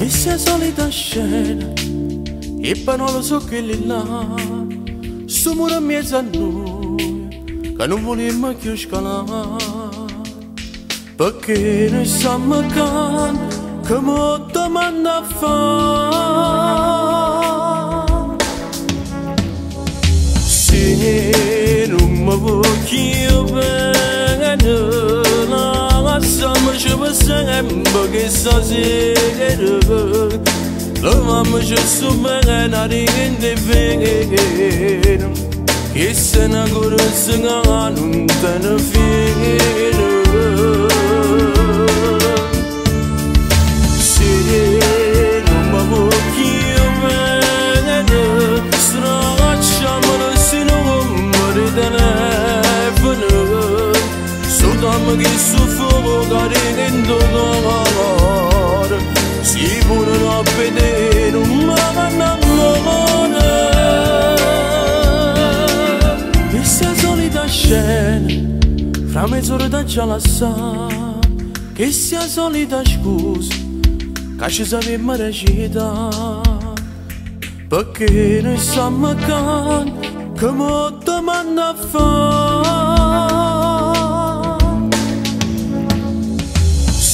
E sia solita scena e poi non lo so che lì là sto muro in mezzo a noi che non vogliamo più scalare perché noi siamo cani che mo domanda a fare se non mi voglio bene la siamo ci possiamo che sta sera la mamma ci sto bene a ringere bene che se ne corse non te ne fine se non mi voglio bene stracciamolo se non mi telefono soltanto che soffoca ringendo l'amore si pure a vedere non mi innamora questa solita scena fra mezz'ora da già la sa che sia solita scusa che ci sappiamo recitare perché noi siamo cani che mo domanda a fare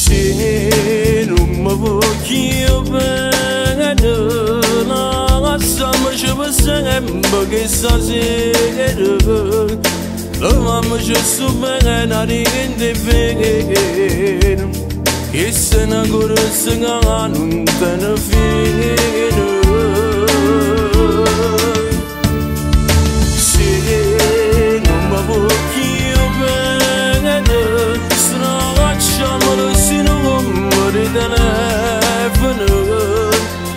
se non mi voglio bene la siamo ci possiamo che sta sera la mamma ci sto bene a ringere bene che se ne corse non te ne fine se non mi voglio bene stracciamolo se non mi telefono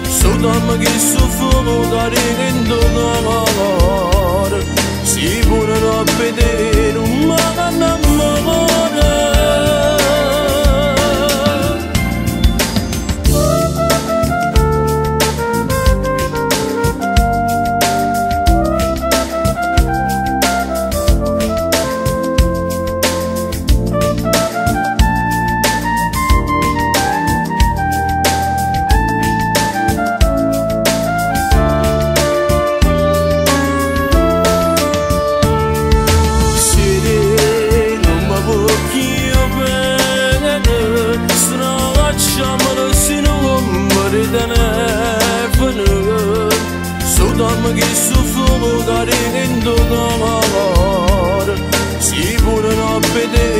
soltanto che soffoca ringendo l'amore si pure a vedere non mi innamora soltanto che soffoca ringendo l'amore si pure a vedere